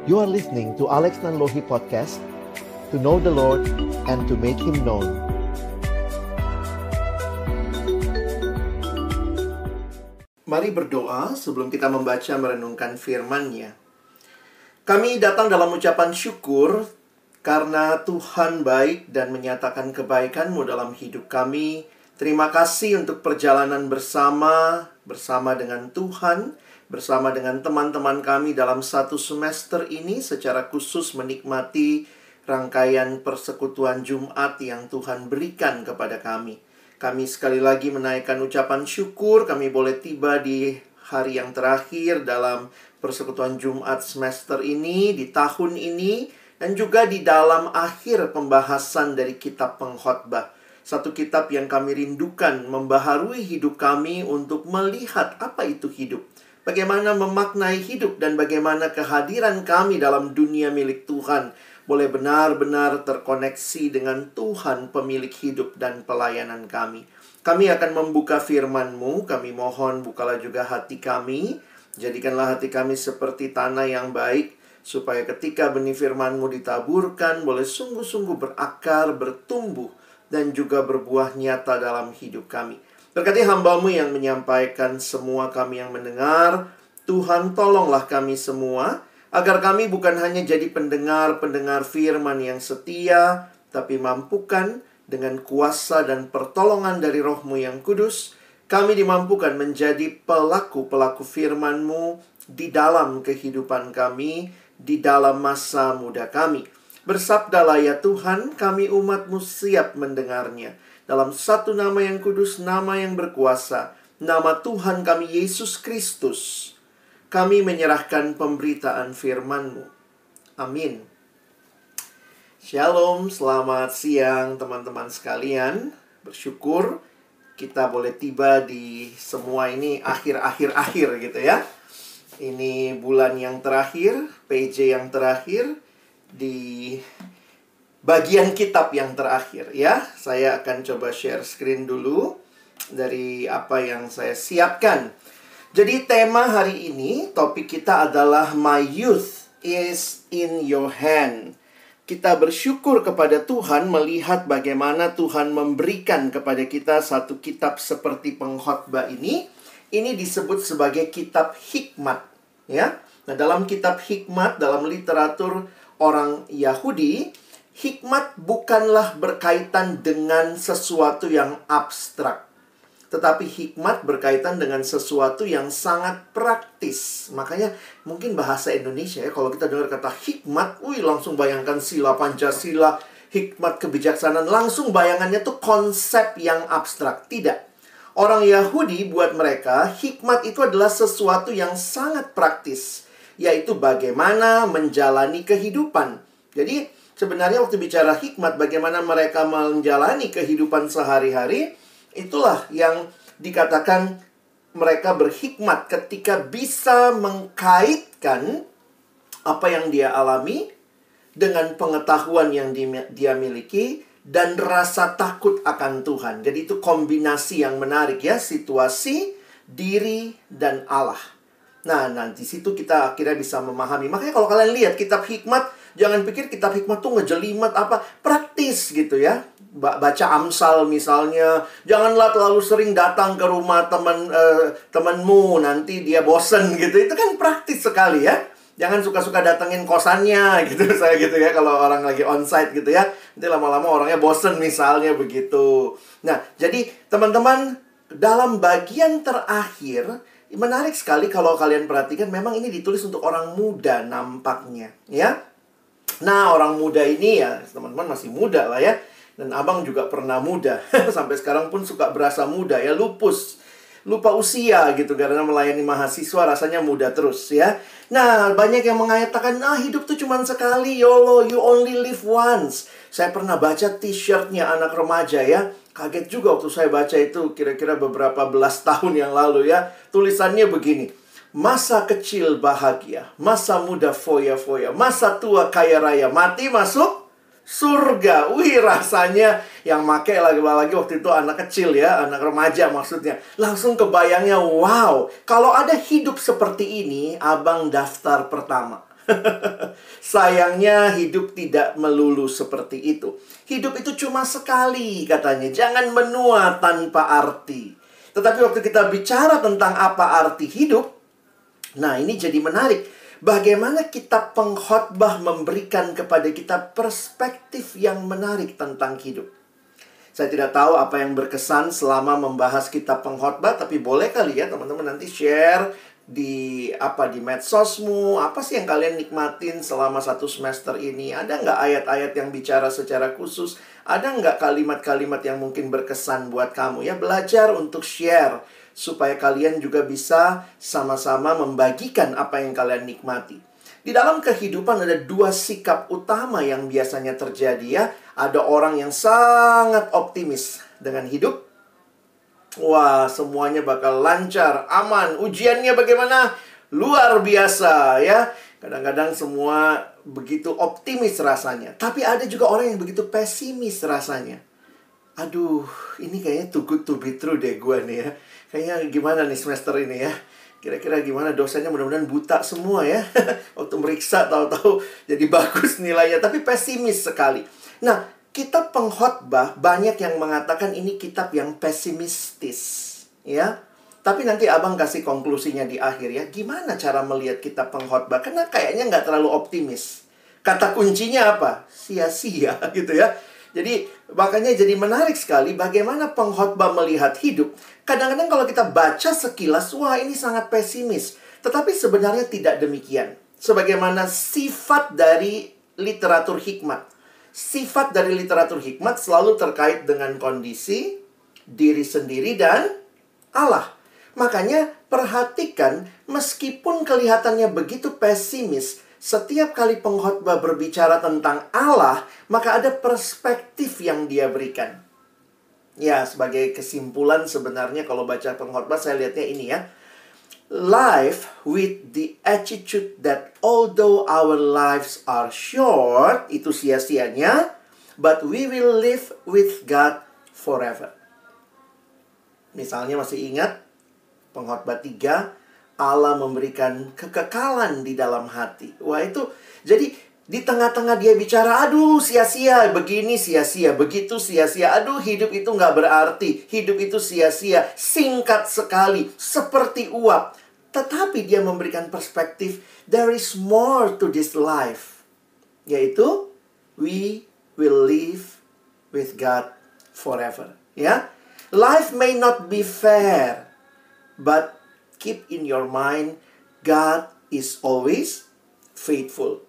You are listening to Alex Nanlohi Podcast, to know the Lord and to make Him known. Mari berdoa sebelum kita membaca merenungkan firman-Nya. Kami datang dalam ucapan syukur karena Tuhan baik dan menyatakan kebaikan-Mu dalam hidup kami. Terima kasih untuk perjalanan bersama dengan Tuhan, bersama dengan teman-teman kami dalam satu semester ini, secara khusus menikmati rangkaian persekutuan Jumat yang Tuhan berikan kepada kami. Kami sekali lagi menaikkan ucapan syukur, kami boleh tiba di hari yang terakhir dalam persekutuan Jumat semester ini, di tahun ini, dan juga di dalam akhir pembahasan dari kitab Pengkhotbah. Satu kitab yang kami rindukan membaharui hidup kami untuk melihat apa itu hidup. Bagaimana memaknai hidup dan bagaimana kehadiran kami dalam dunia milik Tuhan boleh benar-benar terkoneksi dengan Tuhan pemilik hidup dan pelayanan kami. Kami akan membuka firman-Mu, kami mohon bukalah juga hati kami. Jadikanlah hati kami seperti tanah yang baik, supaya ketika benih firman-Mu ditaburkan, boleh sungguh-sungguh berakar, bertumbuh, dan juga berbuah nyata dalam hidup kami. Berkati hamba-Mu yang menyampaikan, semua kami yang mendengar. Tuhan, tolonglah kami semua, agar kami bukan hanya jadi pendengar-pendengar firman yang setia, tapi mampukan dengan kuasa dan pertolongan dari Roh-Mu yang kudus, kami dimampukan menjadi pelaku-pelaku firman-Mu di dalam kehidupan kami, di dalam masa muda kami. Bersabdalah ya Tuhan, kami umat-Mu siap mendengarnya. Dalam satu nama yang kudus, nama yang berkuasa, nama Tuhan kami Yesus Kristus, kami menyerahkan pemberitaan firman-Mu. Amin. Shalom, selamat siang teman-teman sekalian. Bersyukur kita boleh tiba di semua ini akhir-akhir gitu ya. Ini bulan yang terakhir, PJ yang terakhir, di bagian kitab yang terakhir ya. Saya akan coba share screen dulu dari apa yang saya siapkan. Jadi tema hari ini, topik kita adalah My Youth is in Your Hand. Kita bersyukur kepada Tuhan melihat bagaimana Tuhan memberikan kepada kita satu kitab seperti Pengkhotbah ini. Ini disebut sebagai kitab hikmat ya. Nah, dalam kitab hikmat, dalam literatur orang Yahudi, hikmat bukanlah berkaitan dengan sesuatu yang abstrak, tetapi hikmat berkaitan dengan sesuatu yang sangat praktis. Makanya mungkin bahasa Indonesia ya, kalau kita dengar kata hikmat, langsung bayangkan sila Pancasila, hikmat kebijaksanaan, langsung bayangannya tuh konsep yang abstrak. Tidak. Orang Yahudi buat mereka, hikmat itu adalah sesuatu yang sangat praktis, yaitu bagaimana menjalani kehidupan. Jadi sebenarnya waktu bicara hikmat, bagaimana mereka menjalani kehidupan sehari-hari, itulah yang dikatakan mereka berhikmat ketika bisa mengkaitkan apa yang dia alami dengan pengetahuan yang dia miliki dan rasa takut akan Tuhan. Jadi itu kombinasi yang menarik ya, situasi, diri, dan Allah. Nah, nanti situ kita akhirnya bisa memahami. Makanya kalau kalian lihat kitab hikmat, jangan pikir kitab hikmat tuh ngejelimet apa, praktis gitu ya. Baca Amsal misalnya, janganlah terlalu sering datang ke rumah temanmu, nanti dia bosen gitu. Itu kan praktis sekali ya. Jangan suka-suka datengin kosannya gitu, saya gitu ya, kalau orang lagi onsite gitu ya. Nanti lama-lama orangnya bosen misalnya begitu. Nah, jadi teman-teman, dalam bagian terakhir, menarik sekali kalau kalian perhatikan, memang ini ditulis untuk orang muda nampaknya ya. Nah, orang muda ini ya, teman-teman masih muda lah ya. Dan abang juga pernah muda. Sampai sekarang pun suka berasa muda ya, lupa usia gitu, karena melayani mahasiswa rasanya muda terus ya. Nah, banyak yang mengatakan, hidup tuh cuma sekali, YOLO, you only live once. Saya pernah baca t-shirtnya anak remaja ya. Kaget juga waktu saya baca itu kira-kira beberapa belas tahun yang lalu ya. Tulisannya begini, masa kecil bahagia, masa muda foya-foya, masa tua kaya raya, mati masuk surga. Wih, rasanya yang make lagi waktu itu anak kecil ya, anak remaja maksudnya. Langsung kebayangnya, wow, kalau ada hidup seperti ini, abang daftar pertama. Sayangnya hidup tidak melulu seperti itu. Hidup itu cuma sekali katanya. Jangan menua tanpa arti. Tetapi waktu kita bicara tentang apa arti hidup, nah ini jadi menarik. Bagaimana kitab pengkhotbah memberikan kepada kita perspektif yang menarik tentang hidup. Saya tidak tahu apa yang berkesan selama membahas kitab pengkhotbah, tapi boleh kali ya teman-teman nanti share di medsosmu, apa sih yang kalian nikmatin selama satu semester ini? Ada nggak ayat-ayat yang bicara secara khusus? Ada nggak kalimat-kalimat yang mungkin berkesan buat kamu? Ya, belajar untuk share supaya kalian juga bisa sama-sama membagikan apa yang kalian nikmati. Di dalam kehidupan ada dua sikap utama yang biasanya terjadi ya. Ada orang yang sangat optimis dengan hidup. Wah, semuanya bakal lancar, aman. Ujiannya bagaimana? Luar biasa ya. Kadang-kadang semua begitu optimis rasanya. Tapi ada juga orang yang begitu pesimis rasanya. Aduh, ini kayaknya too good to be true deh gue nih ya. Kayaknya gimana nih semester ini ya. Kira-kira gimana dosanya, mudah-mudahan buta semua ya. Waktu meriksa tahu-tahu jadi bagus nilainya. Tapi pesimis sekali. Nah, kitab pengkhotbah banyak yang mengatakan ini kitab yang pesimistis, ya. Tapi nanti abang kasih konklusinya di akhir ya. Gimana cara melihat kitab pengkhotbah? Karena kayaknya nggak terlalu optimis. Kata kuncinya apa? Sia-sia gitu ya. Jadi makanya jadi menarik sekali bagaimana pengkhotbah melihat hidup. Kadang-kadang kalau kita baca sekilas, wah ini sangat pesimis. Tetapi sebenarnya tidak demikian. Sebagaimana sifat dari literatur hikmat. Sifat dari literatur hikmat selalu terkait dengan kondisi, diri sendiri, dan Allah. Makanya perhatikan, meskipun kelihatannya begitu pesimis, setiap kali pengkhotbah berbicara tentang Allah, maka ada perspektif yang dia berikan. Ya, sebagai kesimpulan sebenarnya kalau baca pengkhotbah saya lihatnya ini ya. Life with the attitude that although our lives are short, itu sia-sianya, but we will live with God forever. Misalnya masih ingat pengkhotbah 3, Allah memberikan kekekalan di dalam hati. Wah itu, jadi di tengah-tengah dia bicara, aduh sia-sia, begini sia-sia, begitu sia-sia, aduh hidup itu nggak berarti, hidup itu sia-sia, singkat sekali, seperti uap. Tetapi dia memberikan perspektif, there is more to this life. Yaitu, we will live with God forever. Ya, life may not be fair, but keep in your mind, God is always faithful.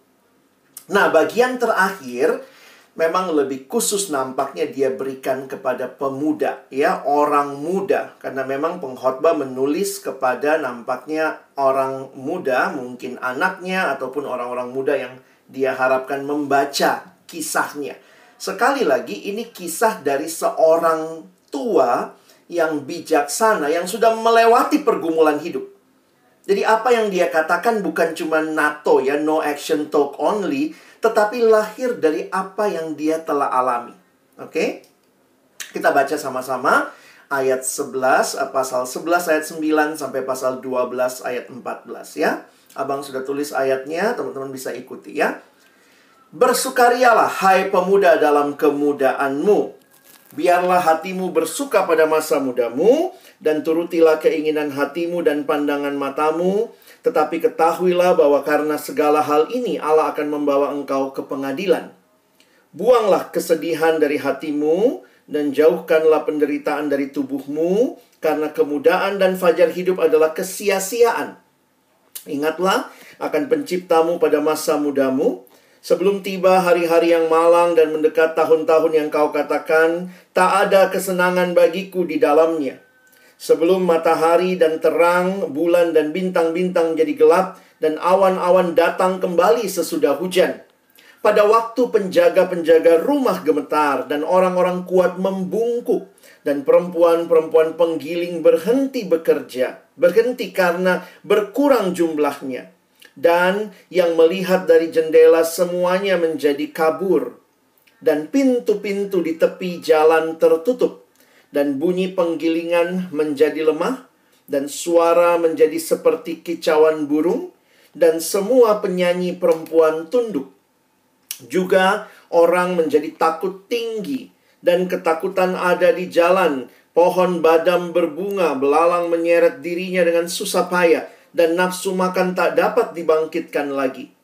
Nah, bagian terakhir memang lebih khusus nampaknya dia berikan kepada pemuda, ya, orang muda. Karena memang pengkhotbah menulis kepada nampaknya orang muda, mungkin anaknya ataupun orang-orang muda yang dia harapkan membaca kisahnya. Sekali lagi, ini kisah dari seorang tua yang bijaksana, yang sudah melewati pergumulan hidup. Jadi apa yang dia katakan bukan cuma NATO ya, no action talk only, tetapi lahir dari apa yang dia telah alami. Oke? Kita baca sama-sama ayat 11, pasal 11 ayat 9 sampai pasal 12 ayat 14 ya. Abang sudah tulis ayatnya, teman-teman bisa ikuti ya. Bersukarialah hai pemuda dalam kemudaanmu. Biarlah hatimu bersuka pada masa mudamu, dan turutilah keinginan hatimu dan pandangan matamu. Tetapi ketahuilah bahwa karena segala hal ini Allah akan membawa engkau ke pengadilan. Buanglah kesedihan dari hatimu, dan jauhkanlah penderitaan dari tubuhmu, karena kemudaan dan fajar hidup adalah kesia-siaan. Ingatlah akan penciptamu pada masa mudamu, sebelum tiba hari-hari yang malang dan mendekat tahun-tahun yang kau katakan, tak ada kesenangan bagiku di dalamnya. Sebelum matahari dan terang, bulan dan bintang-bintang jadi gelap, dan awan-awan datang kembali sesudah hujan. Pada waktu penjaga-penjaga rumah gemetar, dan orang-orang kuat membungkuk, dan perempuan-perempuan penggiling berhenti bekerja, berhenti karena berkurang jumlahnya. Dan yang melihat dari jendela semuanya menjadi kabur. Dan pintu-pintu di tepi jalan tertutup. Dan bunyi penggilingan menjadi lemah. Dan suara menjadi seperti kicauan burung. dan semua penyanyi perempuan tunduk. Juga orang menjadi takut tinggi, dan ketakutan ada di jalan. Pohon badam berbunga, belalang menyeret dirinya dengan susah payah, dan nafsu makan tak dapat dibangkitkan lagi.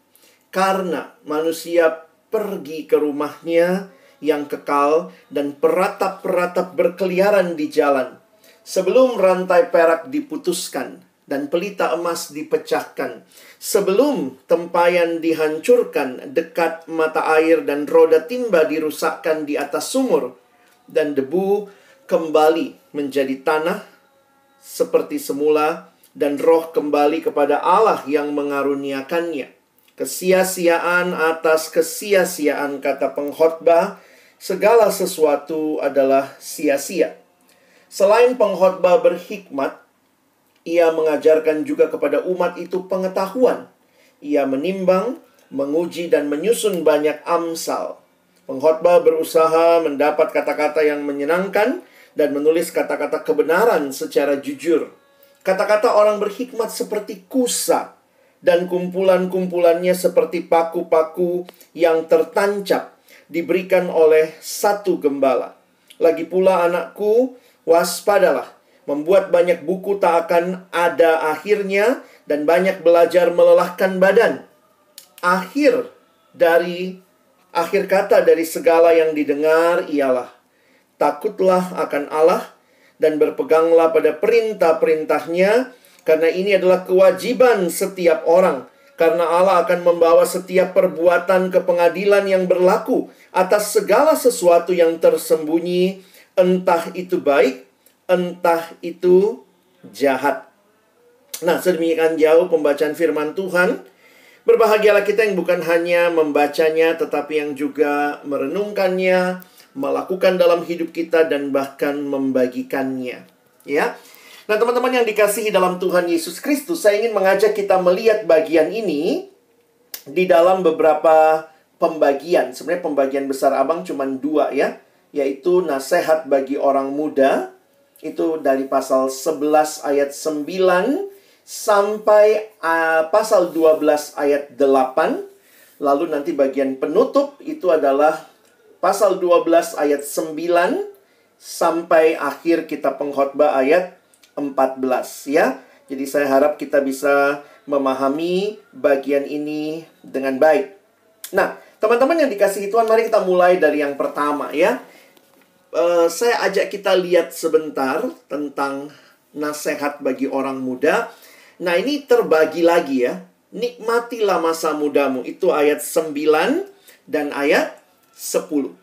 Karena manusia pergi ke rumahnya yang kekal, dan peratap-peratap berkeliaran di jalan. Sebelum rantai perak diputuskan, dan pelita emas dipecahkan. Sebelum tempayan dihancurkan dekat mata air, dan roda timba dirusakkan di atas sumur, dan debu kembali menjadi tanah seperti semula, dan roh kembali kepada Allah yang mengaruniakannya. Kesia-siaan atas kesia-siaan, kata pengkhotbah, segala sesuatu adalah sia-sia. Selain pengkhotbah berhikmat, ia mengajarkan juga kepada umat itu pengetahuan. Ia menimbang, menguji, dan menyusun banyak amsal. Pengkhotbah berusaha mendapat kata-kata yang menyenangkan dan menulis kata-kata kebenaran secara jujur. Kata-kata orang berhikmat seperti kusa, dan kumpulan-kumpulannya seperti paku-paku yang tertancap, diberikan oleh satu gembala. Lagi pula anakku, waspadalah. Membuat banyak buku tak akan ada akhirnya, dan banyak belajar melelahkan badan. Akhir kata dari segala yang didengar ialah, takutlah akan Allah, dan berpeganglah pada perintah-perintahnya, karena ini adalah kewajiban setiap orang. Karena Allah akan membawa setiap perbuatan ke pengadilan yang berlaku atas segala sesuatu yang tersembunyi, entah itu baik, entah itu jahat. Nah, sedemikian jauh pembacaan firman Tuhan. Berbahagialah kita yang bukan hanya membacanya, tetapi yang juga merenungkannya, melakukan dalam hidup kita, dan bahkan membagikannya. Ya. Nah, teman-teman yang dikasihi dalam Tuhan Yesus Kristus, saya ingin mengajak kita melihat bagian ini di dalam beberapa pembagian. Sebenarnya pembagian besar abang cuma 2 ya, yaitu nasihat bagi orang muda. Itu dari pasal 11 ayat 9 sampai pasal 12 ayat 8. Lalu nanti bagian penutup itu adalah pasal 12 ayat 9 sampai akhir kitab pengkhotbah ayat 14 ya. Jadi saya harap kita bisa memahami bagian ini dengan baik. Nah, teman-teman yang dikasihi Tuhan, mari kita mulai dari yang pertama ya. Saya ajak kita lihat sebentar tentang nasihat bagi orang muda. Nah, ini terbagi lagi ya. Nikmatilah masa mudamu. Itu ayat 9 dan ayat 10.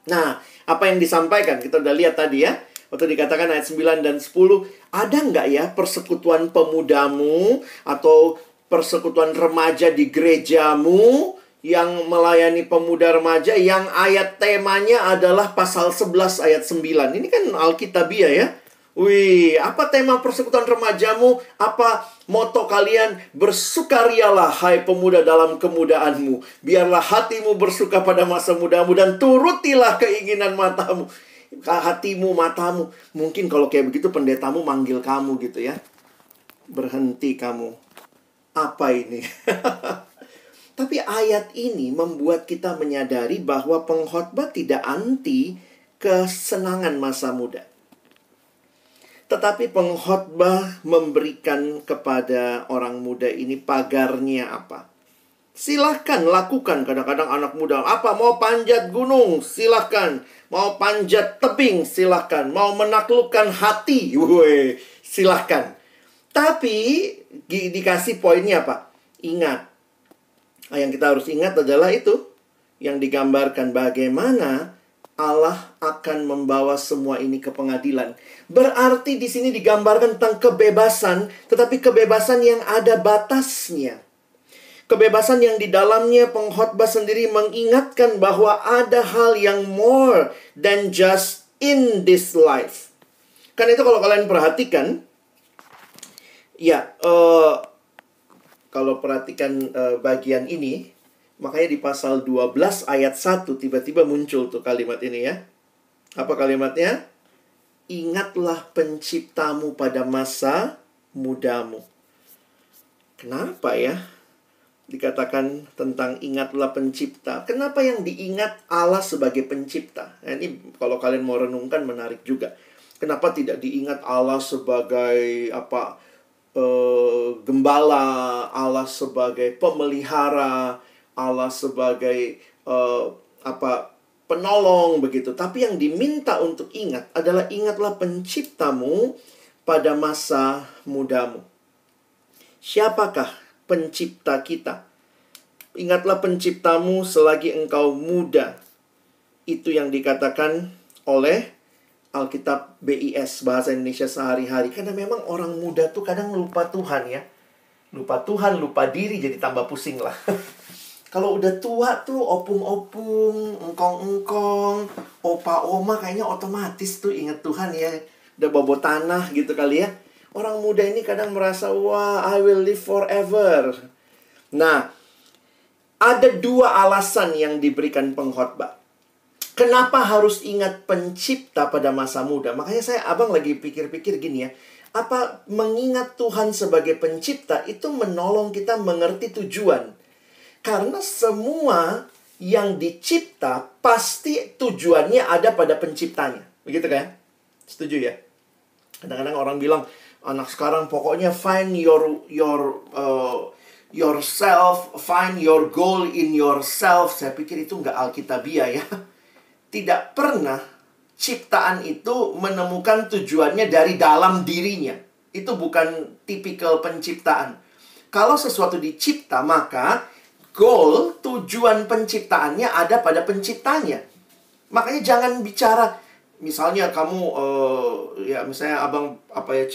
Nah, apa yang disampaikan? Kita udah lihat tadi ya. Waktu dikatakan ayat 9 dan 10, ada nggak ya persekutuan pemudamu atau persekutuan remaja di gerejamu yang melayani pemuda remaja yang ayat temanya adalah pasal 11 ayat 9. Ini kan Alkitabiah ya. Wih, apa tema persekutuan remajamu? Apa moto kalian? Bersukarialah hai pemuda dalam kemudaanmu. Biarlah hatimu bersuka pada masa mudamu, dan turutilah keinginan matamu. Hatimu, matamu. Mungkin kalau kayak begitu pendetamu manggil kamu gitu ya. Berhenti kamu. Apa ini? Tapi ayat ini membuat kita menyadari bahwa pengkhotbah tidak anti kesenangan masa muda. Tetapi pengkhotbah memberikan kepada orang muda ini pagarnya apa? Silahkan lakukan. Kadang-kadang anak muda, apa mau panjat gunung? Silahkan. Mau panjat tebing? Silahkan. Mau menaklukkan hati? Silahkan. Tapi dikasih poinnya apa? Ingat. Yang kita harus ingat adalah itu yang digambarkan bagaimana Allah akan membawa semua ini ke pengadilan. Berarti di sini digambarkan tentang kebebasan, tetapi kebebasan yang ada batasnya. Kebebasan yang di dalamnya pengkhotbah sendiri mengingatkan bahwa ada hal yang more than just in this life. Karena itu kalau kalian perhatikan, ya, kalau perhatikan bagian ini, makanya di pasal 12 ayat 1 tiba-tiba muncul tuh kalimat ini ya. Apa kalimatnya? Ingatlah penciptamu pada masa mudamu. Kenapa ya dikatakan tentang ingatlah pencipta? Kenapa yang diingat Allah sebagai pencipta? Nah, ini kalau kalian mau renungkan menarik juga. Kenapa tidak diingat Allah sebagai gembala, Allah sebagai pemelihara, Allah sebagai penolong begitu. Tapi yang diminta untuk ingat adalah ingatlah penciptamu pada masa mudamu. Siapakah pencipta kita? Ingatlah penciptamu selagi engkau muda. Itu yang dikatakan oleh Alkitab BIS, Bahasa Indonesia Sehari-Hari. Karena memang orang muda tuh kadang lupa Tuhan ya. Lupa Tuhan, lupa diri, jadi tambah pusing lah. Kalau udah tua tuh opung-opung, engkong-engkong, opa-oma kayaknya otomatis tuh ingat Tuhan ya. Udah bobo tanah gitu kali ya. Orang muda ini kadang merasa, wah, I will live forever. Nah, ada dua alasan yang diberikan pengkhotbah. Kenapa harus ingat pencipta pada masa muda? Makanya abang lagi pikir-pikir gini ya. Apa mengingat Tuhan sebagai pencipta itu menolong kita mengerti tujuan? Karena semua yang dicipta pasti tujuannya ada pada penciptanya. Begitu kan? Setuju ya? Kadang-kadang orang bilang, anak sekarang pokoknya find yourself, find your goal in yourself. Saya pikir itu nggak alkitabiah ya. Tidak pernah ciptaan itu menemukan tujuannya dari dalam dirinya. Itu bukan tipikal penciptaan. Kalau sesuatu dicipta, maka goal, tujuan penciptaannya ada pada penciptanya. Makanya jangan bicara, misalnya kamu, misalnya abang saya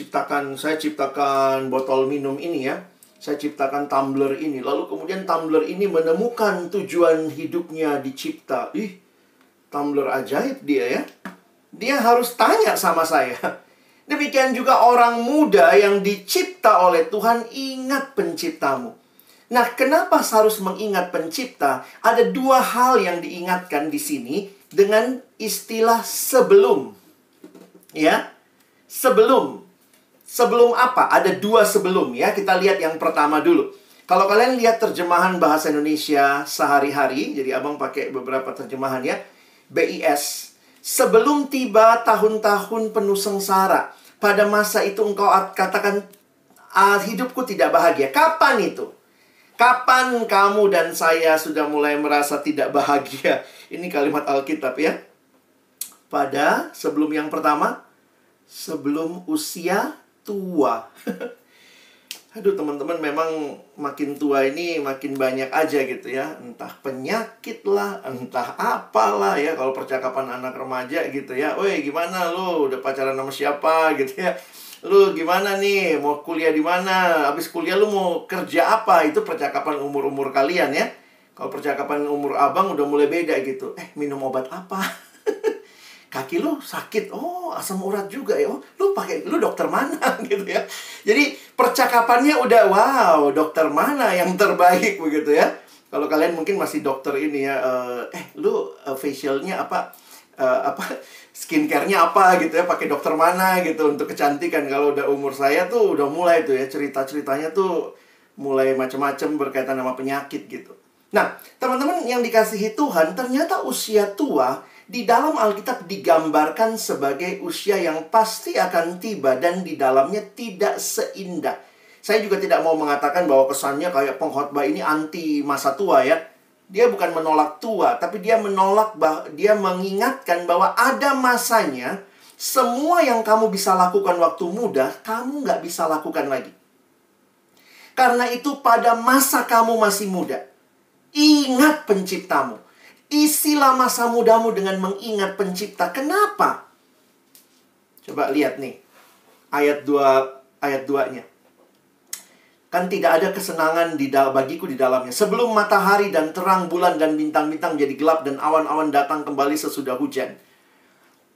ciptakan botol minum ini ya. Saya ciptakan tumbler ini. Lalu kemudian tumbler ini menemukan tujuan hidupnya dicipta. Tumbler ajaib dia ya. Dia harus tanya sama saya. Demikian juga orang muda yang dicipta oleh Tuhan, ingat penciptamu. Nah, kenapa harus mengingat pencipta? Ada dua hal yang diingatkan di sini dengan istilah sebelum. Ya. Sebelum. Sebelum apa? Ada dua sebelum ya. Kita lihat yang pertama dulu. Kalau kalian lihat terjemahan Bahasa Indonesia Sehari-Hari, jadi abang pakai beberapa terjemahan ya. BIS. Sebelum tiba tahun-tahun penuh sengsara, pada masa itu engkau katakan, hidupku tidak bahagia. Kapan itu? Kapan kamu dan saya sudah mulai merasa tidak bahagia? Ini kalimat Alkitab ya. Pada sebelum yang pertama, sebelum usia tua. Aduh teman-teman, memang makin tua ini makin banyak aja gitu ya. Entah penyakit lah, entah apalah ya. Kalau percakapan anak remaja gitu ya. Woi gimana lu, udah pacaran sama siapa gitu ya. Lu gimana nih, mau kuliah di mana? Habis kuliah lu mau kerja apa? Itu percakapan umur-umur kalian ya. Kalau percakapan umur abang udah mulai beda gitu. Minum obat apa? Kaki lu sakit, oh asam urat juga ya, oh lu dokter mana gitu ya. Jadi percakapannya udah wow, dokter mana yang terbaik begitu ya. Kalau kalian mungkin masih dokter ini ya, lu facialnya apa skincare-nya apa gitu ya, pakai dokter mana gitu untuk kecantikan. Kalau udah umur saya tuh udah mulai tuh ya, cerita-ceritanya tuh mulai macam-macam berkaitan sama penyakit gitu. Nah, teman-teman yang dikasihi Tuhan, ternyata usia tua di dalam Alkitab digambarkan sebagai usia yang pasti akan tiba dan di dalamnya tidak seindah. Saya juga tidak mau mengatakan bahwa kesannya kayak pengkhotbah ini anti masa tua ya. Dia bukan menolak tua, tapi dia dia mengingatkan bahwa ada masanya semua yang kamu bisa lakukan waktu muda, kamu nggak bisa lakukan lagi. Karena itu pada masa kamu masih muda, ingat penciptamu. Isilah masa mudamu dengan mengingat pencipta. Kenapa? Coba lihat nih. Ayat 2-nya. Kan tidak ada kesenangan bagiku di dalamnya. Sebelum matahari dan terang bulan dan bintang-bintang jadi gelap dan awan-awan datang kembali sesudah hujan.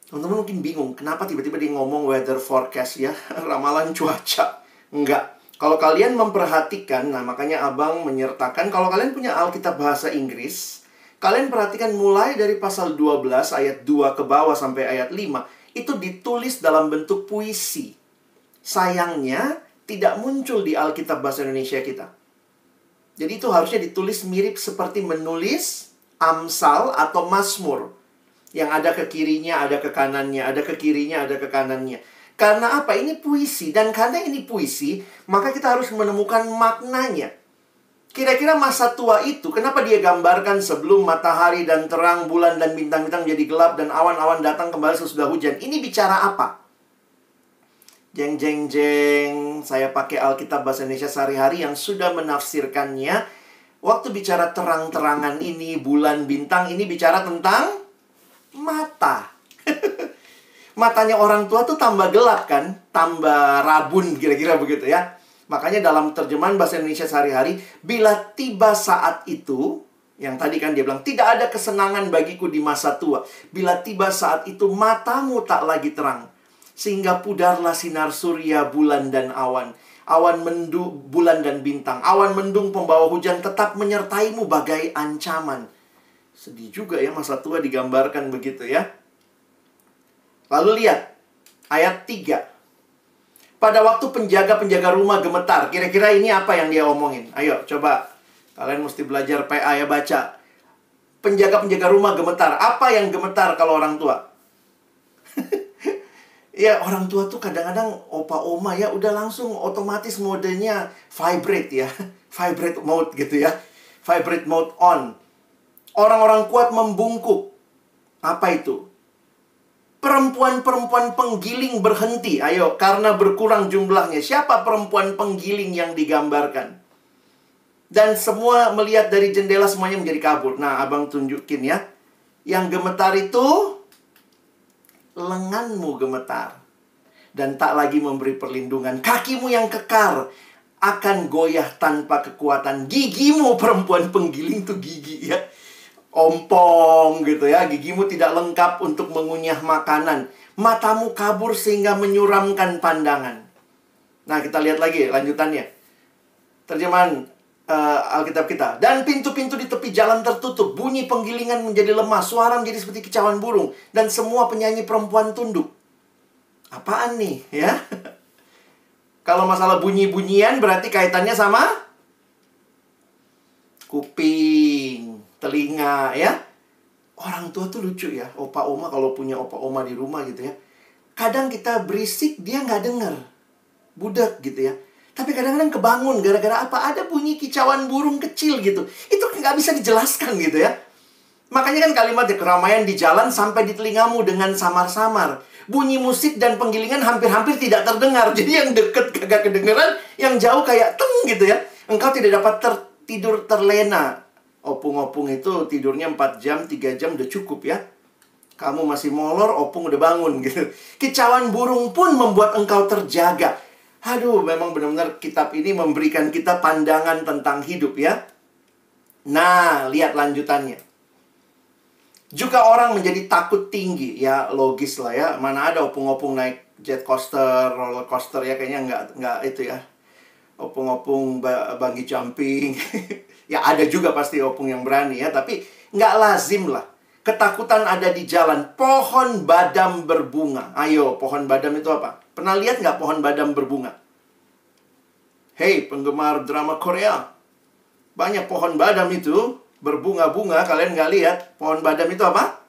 Teman-teman mungkin bingung. Kenapa tiba-tiba dia ngomong weather forecast ya? Ramalan cuaca. Enggak. Kalau kalian memperhatikan, nah makanya abang menyertakan. Kalau kalian punya Alkitab bahasa Inggris, kalian perhatikan mulai dari pasal 12 ayat 2 ke bawah sampai ayat 5. Itu ditulis dalam bentuk puisi. Sayangnya, tidak muncul di Alkitab bahasa Indonesia kita. Jadi itu harusnya ditulis mirip seperti menulis Amsal atau Mazmur. Yang ada ke kirinya, ada ke kanannya, ada ke kirinya, ada ke kanannya. Karena apa? Ini puisi. Dan karena ini puisi, maka kita harus menemukan maknanya. Kira-kira masa tua itu, kenapa dia gambarkan sebelum matahari dan terang, bulan dan bintang-bintang jadi gelap, dan awan-awan datang kembali sesudah hujan? Ini bicara apa? Jeng jeng jeng, saya pakai Alkitab bahasa Indonesia sehari-hari yang sudah menafsirkannya. Waktu bicara terang-terangan ini, bulan, bintang, ini bicara tentang mata. Matanya orang tua tuh tambah gelap kan? Tambah rabun, kira-kira begitu ya. Makanya dalam terjemahan bahasa Indonesia sehari-hari, bila tiba saat itu, yang tadi kan dia bilang, tidak ada kesenangan bagiku di masa tua. Bila tiba saat itu, matamu tak lagi terang. Sehingga pudarlah sinar surya, bulan, dan awan. Awan mendung, bulan, dan bintang. Awan mendung pembawa hujan tetap menyertaimu bagai ancaman. Sedih juga ya, masa tua digambarkan begitu ya. Lalu lihat, ayat 3. Pada waktu penjaga-penjaga rumah gemetar. Kira-kira ini apa yang dia omongin? Ayo, coba. Kalian mesti belajar PA ya, baca. Penjaga-penjaga rumah gemetar. Apa yang gemetar kalau orang tua? Ya, orang tua tuh kadang-kadang opa oma ya, udah langsung otomatis modenya vibrate ya. Vibrate mode gitu ya. Vibrate mode on. Orang-orang kuat membungkuk. Apa itu? Perempuan-perempuan penggiling berhenti. Ayo, karena berkurang jumlahnya. Siapa perempuan penggiling yang digambarkan? Dan semua melihat dari jendela, semuanya menjadi kabur. Nah, abang tunjukin ya. Yang gemetar itu, lenganmu gemetar. Dan tak lagi memberi perlindungan. Kakimu yang kekar akan goyah tanpa kekuatan. Gigimu, perempuan penggiling tuh gigi ya. Ompong gitu ya. Gigimu tidak lengkap untuk mengunyah makanan. Matamu kabur sehingga menyuramkan pandangan. Nah, kita lihat lagi lanjutannya. Terjemahan Alkitab kita. Dan pintu-pintu di tepi jalan tertutup. Bunyi penggilingan menjadi lemah. Suara menjadi seperti kicauan burung. Dan semua penyanyi perempuan tunduk. Apaan nih ya? Kalau masalah bunyi-bunyian berarti kaitannya sama kuping, telinga ya. Orang tua tuh lucu ya. Opa oma, kalau punya opa oma di rumah gitu ya, kadang kita berisik dia nggak dengar, budak gitu ya. Tapi kadang-kadang kebangun gara-gara apa? Ada bunyi kicauan burung kecil gitu. Itu nggak bisa dijelaskan gitu ya. Makanya kan kalimat keramaian di jalan sampai di telingamu dengan samar-samar. Bunyi musik dan penggilingan hampir-hampir tidak terdengar. Jadi yang deket kagak kedengeran, yang jauh kayak teng gitu ya. Engkau tidak dapat tidur terlena. Opung-opung itu tidurnya 4 jam, 3 jam udah cukup ya. Kamu masih molor, opung udah bangun gitu. Kicauan burung pun membuat engkau terjaga. Aduh, memang benar-benar kitab ini memberikan kita pandangan tentang hidup ya. Nah, lihat lanjutannya. Juga orang menjadi takut tinggi. Ya, logis lah ya. Mana ada opung-opung naik jet coaster, roller coaster ya. Kayaknya nggak itu ya. Opung-opung bungee jumping. Ya, ada juga pasti opung yang berani ya. Tapi nggak lazim lah. Ketakutan ada di jalan. Pohon badam berbunga. Ayo, pohon badam itu apa? Pernah lihat nggak pohon badam berbunga? Hei, penggemar drama Korea. Banyak pohon badam itu berbunga-bunga. Kalian nggak lihat? Pohon badam itu apa?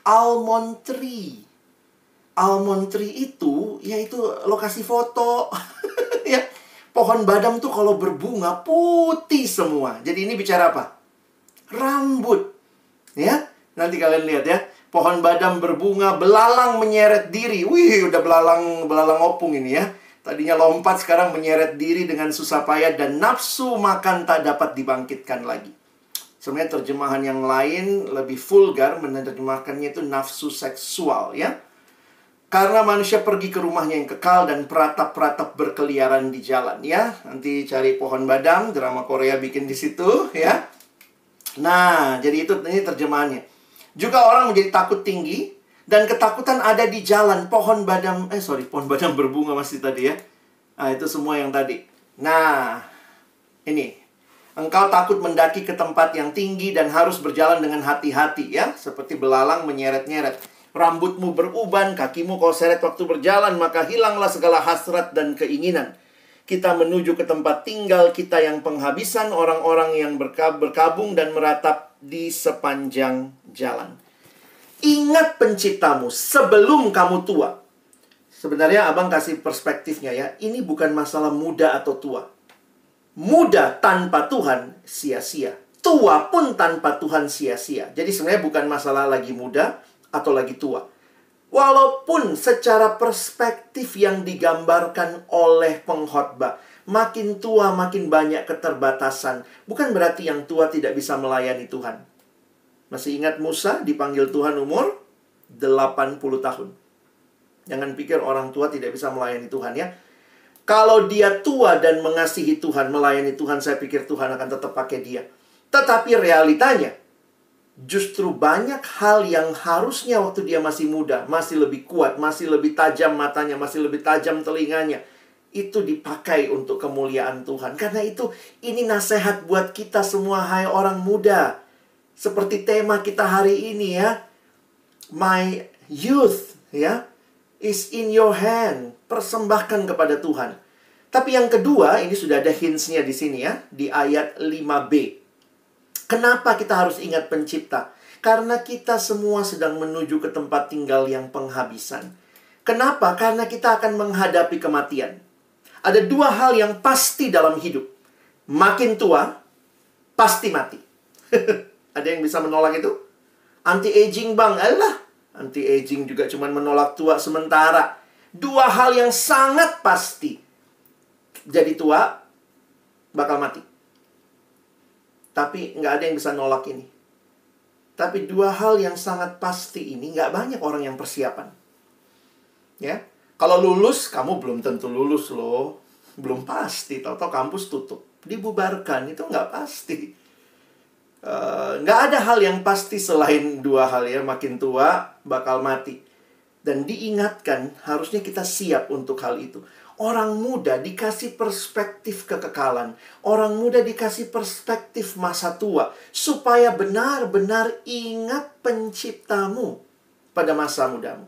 Almond tree. Almond tree itu, yaitu lokasi foto. Ya, pohon badam tuh kalau berbunga putih semua. Jadi ini bicara apa? Rambut. Ya, nanti kalian lihat ya. Pohon badam berbunga, belalang menyeret diri. Wih, udah belalang opung ini ya. Tadinya lompat, sekarang menyeret diri dengan susah payah. Dan nafsu makan tak dapat dibangkitkan lagi. Sebenarnya terjemahan yang lain lebih vulgar, menerjemahkannya itu nafsu seksual ya. Karena manusia pergi ke rumahnya yang kekal dan peratap-peratap berkeliaran di jalan ya. Nanti cari pohon badam, drama Korea bikin di situ ya. Nah, jadi ini terjemahannya. Juga orang menjadi takut tinggi dan ketakutan ada di jalan. Pohon badam berbunga masih tadi ya. Nah, itu semua yang tadi. Nah, ini. Engkau takut mendaki ke tempat yang tinggi dan harus berjalan dengan hati-hati ya. Seperti belalang menyeret-nyeret. Rambutmu beruban, kakimu kau seret waktu berjalan, maka hilanglah segala hasrat dan keinginan. Kita menuju ke tempat tinggal kita yang penghabisan, orang-orang yang berkabung dan meratap di sepanjang jalan. Ingat penciptamu sebelum kamu tua. Sebenarnya abang kasih perspektifnya ya. Ini bukan masalah muda atau tua. Muda tanpa Tuhan sia-sia. Tua pun tanpa Tuhan sia-sia. Jadi sebenarnya bukan masalah lagi muda atau lagi tua. Walaupun secara perspektif yang digambarkan oleh pengkhotbah, makin tua makin banyak keterbatasan. Bukan berarti yang tua tidak bisa melayani Tuhan. Masih ingat Musa dipanggil Tuhan umur 80 tahun. Jangan pikir orang tua tidak bisa melayani Tuhan ya. Kalau dia tua dan mengasihi Tuhan, melayani Tuhan, saya pikir Tuhan akan tetap pakai dia. Tetapi realitanya, justru banyak hal yang harusnya waktu dia masih muda, masih lebih kuat, masih lebih tajam matanya, masih lebih tajam telinganya, itu dipakai untuk kemuliaan Tuhan. Karena itu, ini nasihat buat kita semua, hai orang muda. Seperti tema kita hari ini ya. My youth, ya, is in your hand. Persembahkan kepada Tuhan. Tapi yang kedua, ini sudah ada hints-nya di sini ya, di ayat 5b. Kenapa kita harus ingat pencipta? Karena kita semua sedang menuju ke tempat tinggal yang penghabisan. Kenapa? Karena kita akan menghadapi kematian. Ada dua hal yang pasti dalam hidup. Makin tua, pasti mati. Ada yang bisa menolak itu? Anti-aging bang, alah. Anti-aging juga cuma menolak tua sementara. Dua hal yang sangat pasti. Jadi tua, bakal mati. Tapi nggak ada yang bisa nolak ini. Tapi dua hal yang sangat pasti ini nggak banyak orang yang persiapan. Ya, kalau lulus, kamu belum tentu lulus loh. Belum pasti, tahu-tahu kampus tutup. Dibubarkan, itu nggak pasti. Nggak ada hal yang pasti selain dua hal ya. Makin tua, bakal mati. Dan diingatkan, harusnya kita siap untuk hal itu. Orang muda dikasih perspektif kekekalan. Orang muda dikasih perspektif masa tua. Supaya benar-benar ingat penciptamu pada masa mudamu.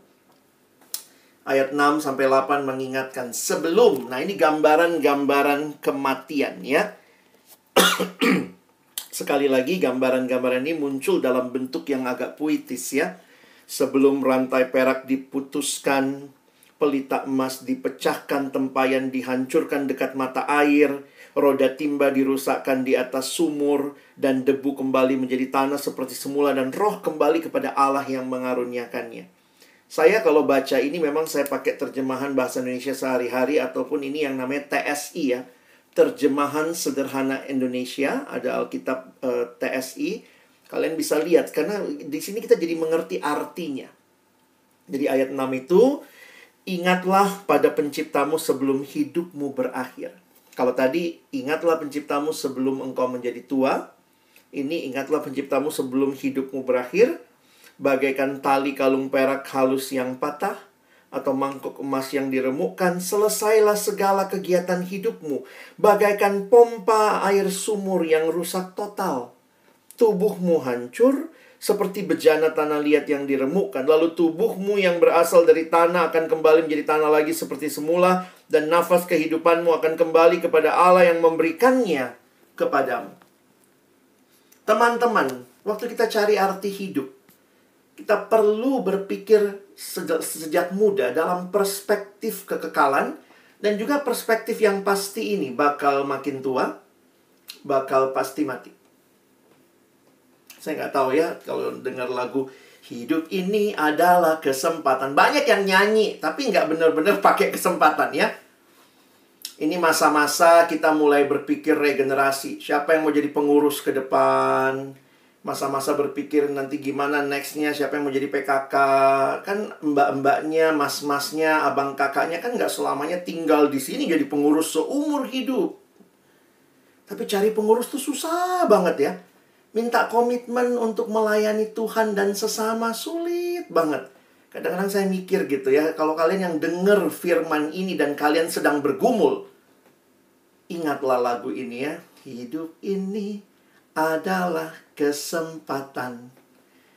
Ayat 6-8 mengingatkan sebelum. Nah ini gambaran-gambaran kematian ya. Sekali lagi gambaran-gambaran ini muncul dalam bentuk yang agak puitis ya. Sebelum rantai perak diputuskan, pelita emas dipecahkan, tempayan dihancurkan dekat mata air, roda timba dirusakkan di atas sumur, dan debu kembali menjadi tanah seperti semula, dan roh kembali kepada Allah yang mengaruniakannya. Saya kalau baca ini memang saya pakai terjemahan bahasa Indonesia sehari-hari, ataupun ini yang namanya TSI ya, Terjemahan Sederhana Indonesia, ada Alkitab TSI. Kalian bisa lihat, karena di sini kita jadi mengerti artinya. Jadi ayat 6 itu, ingatlah pada penciptamu sebelum hidupmu berakhir. Kalau tadi, ingatlah penciptamu sebelum engkau menjadi tua. Ini ingatlah penciptamu sebelum hidupmu berakhir. Bagaikan tali kalung perak halus yang patah, atau mangkuk emas yang diremukkan, selesailah segala kegiatan hidupmu. Bagaikan pompa air sumur yang rusak total. Tubuhmu hancur seperti bejana tanah liat yang diremukkan. Lalu tubuhmu yang berasal dari tanah akan kembali menjadi tanah lagi seperti semula. Dan nafas kehidupanmu akan kembali kepada Allah yang memberikannya kepadamu. Teman-teman, waktu kita cari arti hidup, kita perlu berpikir sejak muda dalam perspektif kekekalan. Dan juga perspektif yang pasti ini, bakal makin tua, bakal pasti mati. Saya nggak tahu ya, kalau dengar lagu hidup ini adalah kesempatan. Banyak yang nyanyi, tapi nggak benar-benar pakai kesempatan ya. Ini masa-masa kita mulai berpikir regenerasi. Siapa yang mau jadi pengurus ke depan? Masa-masa berpikir nanti gimana nextnya, siapa yang mau jadi PKK. Kan mbak-mbaknya, mas-masnya, abang kakaknya kan nggak selamanya tinggal di sini jadi pengurus seumur hidup. Tapi cari pengurus tuh susah banget ya. Minta komitmen untuk melayani Tuhan dan sesama sulit banget. Kadang-kadang saya mikir gitu ya, kalau kalian yang dengar firman ini dan kalian sedang bergumul, ingatlah lagu ini ya. Hidup ini adalah kesempatan.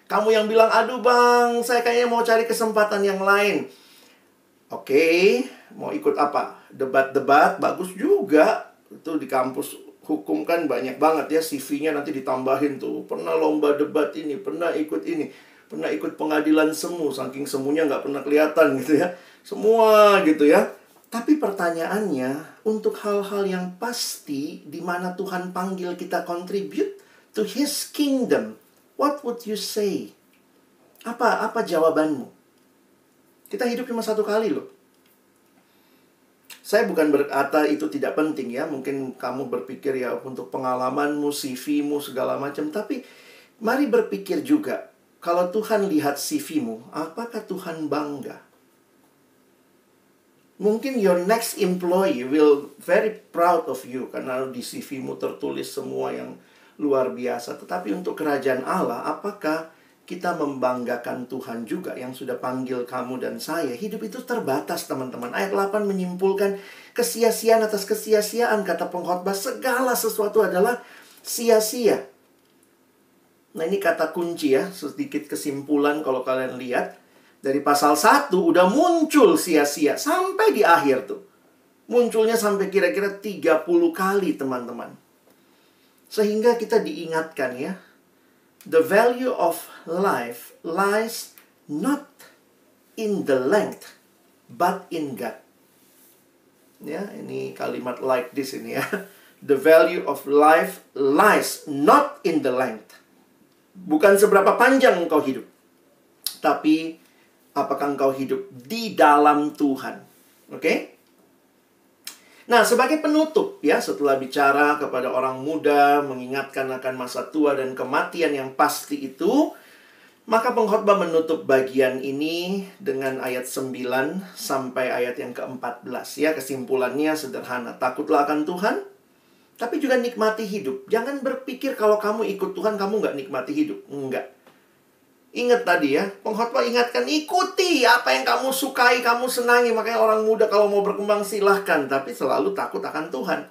Kamu yang bilang, aduh bang, saya kayaknya mau cari kesempatan yang lain. Oke, mau ikut apa? debat-debat bagus juga. Itu di kampus hukum kan banyak banget ya, CV-nya nanti ditambahin tuh. Pernah lomba debat ini, pernah ikut ini, pernah ikut pengadilan semu, saking semuanya nggak pernah kelihatan gitu ya. Semua gitu ya. Tapi pertanyaannya, untuk hal-hal yang pasti di mana Tuhan panggil kita contribute to His kingdom, what would you say? Apa jawabanmu? Kita hidup cuma satu kali loh. Saya bukan berkata itu tidak penting ya. Mungkin kamu berpikir ya untuk pengalamanmu, CV-mu, segala macam. Tapi mari berpikir juga, kalau Tuhan lihat CV-mu, apakah Tuhan bangga? Mungkin your next employee will very proud of you, karena di CV-mu tertulis semua yang luar biasa. Tetapi untuk kerajaan Allah, apakah kita membanggakan Tuhan juga yang sudah panggil kamu dan saya? Hidup itu terbatas, teman-teman. Ayat 8 menyimpulkan kesia-siaan atas kesia-siaan. Kata pengkhotbah, segala sesuatu adalah sia-sia. Nah, ini kata kunci ya. Sedikit kesimpulan kalau kalian lihat. Dari pasal 1 udah muncul sia-sia. Sampai di akhir tuh. Munculnya sampai kira-kira 30 kali, teman-teman. Sehingga kita diingatkan ya. The value of life lies not in the length, but in God. Ya, ini kalimat like this ini ya. The value of life lies not in the length. Bukan seberapa panjang engkau hidup, tapi apakah engkau hidup di dalam Tuhan. Oke? Nah, sebagai penutup ya, setelah bicara kepada orang muda, mengingatkan akan masa tua dan kematian yang pasti itu, maka pengkhotbah menutup bagian ini dengan ayat 9 sampai ayat yang ke-14 ya. Kesimpulannya sederhana, takutlah akan Tuhan, tapi juga nikmati hidup. Jangan berpikir kalau kamu ikut Tuhan, kamu nggak nikmati hidup. Enggak. Ingat tadi ya, pengkhotbah ingatkan, ikuti apa yang kamu sukai, kamu senangi. Makanya orang muda kalau mau berkembang silahkan, tapi selalu takut akan Tuhan.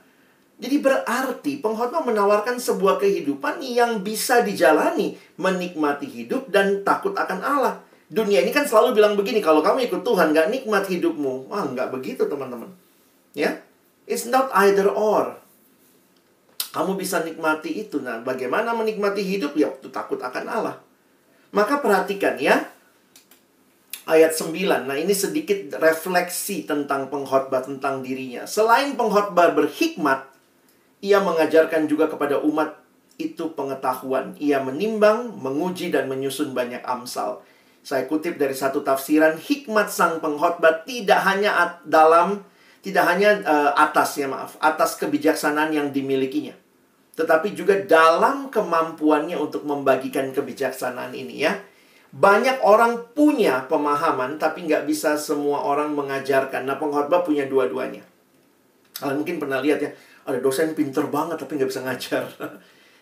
Jadi berarti pengkhotbah menawarkan sebuah kehidupan yang bisa dijalani, menikmati hidup dan takut akan Allah. Dunia ini kan selalu bilang begini, kalau kamu ikut Tuhan gak nikmat hidupmu. Wah, gak begitu teman-teman. Ya, it's not either or. Kamu bisa nikmati itu. Nah, bagaimana menikmati hidup? Ya, waktu takut akan Allah. Maka perhatikan ya, ayat 9. Nah, ini sedikit refleksi tentang pengkhotbah, tentang dirinya. Selain pengkhotbah berhikmat, ia mengajarkan juga kepada umat itu pengetahuan. Ia menimbang, menguji, dan menyusun banyak amsal. Saya kutip dari satu tafsiran, hikmat sang pengkhotbah tidak hanya atas kebijaksanaan yang dimilikinya, tetapi juga dalam kemampuannya untuk membagikan kebijaksanaan ini ya. Banyak orang punya pemahaman, tapi nggak bisa semua orang mengajarkan. Nah, pengkhotbah punya dua-duanya. Kalian mungkin pernah lihat ya, ada dosen pinter banget tapi nggak bisa ngajar.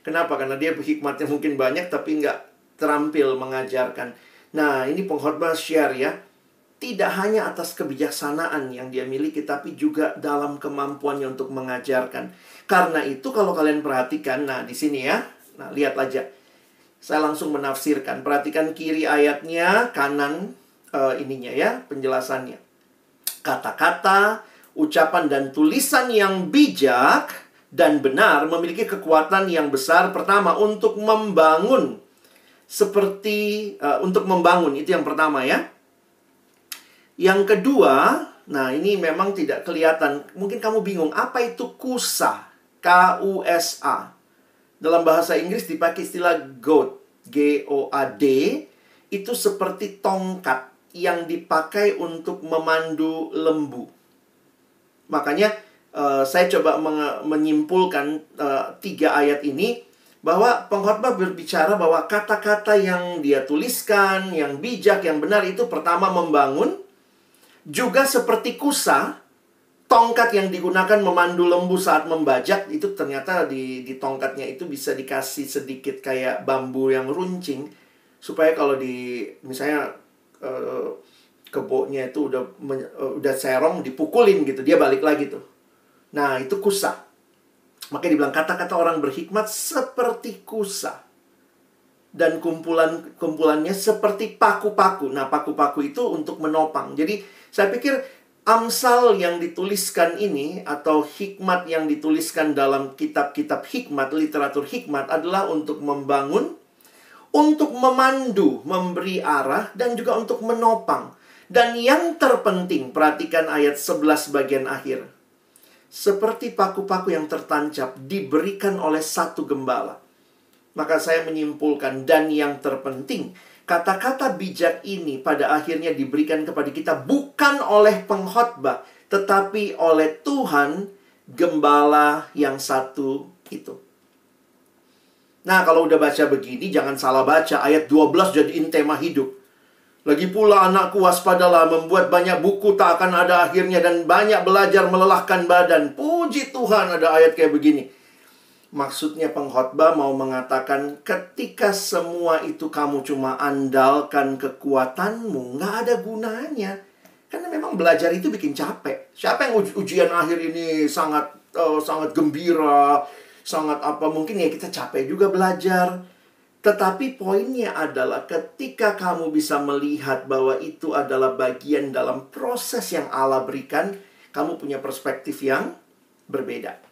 Kenapa? Karena dia hikmatnya mungkin banyak, tapi nggak terampil mengajarkan. Nah, ini pengkhotbah share ya. Tidak hanya atas kebijaksanaan yang dia miliki, tapi juga dalam kemampuannya untuk mengajarkan. Karena itu kalau kalian perhatikan, nah di sini ya, nah lihat aja. Saya langsung menafsirkan. Perhatikan kiri ayatnya, kanan ininya ya, penjelasannya. Kata-kata, ucapan dan tulisan yang bijak dan benar memiliki kekuatan yang besar. Pertama, untuk membangun. Untuk membangun, itu yang pertama ya. Yang kedua, nah ini memang tidak kelihatan. Mungkin kamu bingung, apa itu kusa? K-U-S-A. Dalam bahasa Inggris dipakai istilah goad, G-O-A-D. Itu seperti tongkat yang dipakai untuk memandu lembu. Makanya saya coba menyimpulkan 3 ayat ini, bahwa pengkhotbah berbicara bahwa kata-kata yang dia tuliskan, yang bijak, yang benar itu pertama membangun. Juga seperti kusa, tongkat yang digunakan memandu lembu saat membajak, itu ternyata di tongkatnya itu bisa dikasih sedikit kayak bambu yang runcing, supaya kalau misalnya keboknya itu udah serong, dipukulin gitu, dia balik lagi tuh. Nah, itu kusa. Makanya dibilang kata-kata orang berhikmat seperti kusa. Dan kumpulannya seperti paku-paku. Nah, paku-paku itu untuk menopang. Jadi, saya pikir Amsal yang dituliskan ini atau hikmat yang dituliskan dalam kitab-kitab hikmat, literatur hikmat adalah untuk membangun, untuk memandu, memberi arah, dan juga untuk menopang. Dan yang terpenting, perhatikan ayat 11 bagian akhir. Seperti paku-paku yang tertancap diberikan oleh satu gembala. Maka saya menyimpulkan, dan yang terpenting, kata-kata bijak ini pada akhirnya diberikan kepada kita bukan oleh pengkhotbah, tetapi oleh Tuhan, gembala yang satu itu. Nah, kalau udah baca begini, jangan salah baca. Ayat 12 jadiin tema hidup. Lagi pula anakku, waspadalah, membuat banyak buku tak akan ada akhirnya, dan banyak belajar melelahkan badan. Puji Tuhan ada ayat kayak begini. Maksudnya pengkhotbah mau mengatakan ketika semua itu kamu cuma andalkan kekuatanmu, nggak ada gunanya. Karena memang belajar itu bikin capek. Siapa yang ujian akhir ini sangat gembira, sangat apa, mungkin ya kita capek juga belajar. Tetapi poinnya adalah ketika kamu bisa melihat bahwa itu adalah bagian dalam proses yang Allah berikan, kamu punya perspektif yang berbeda.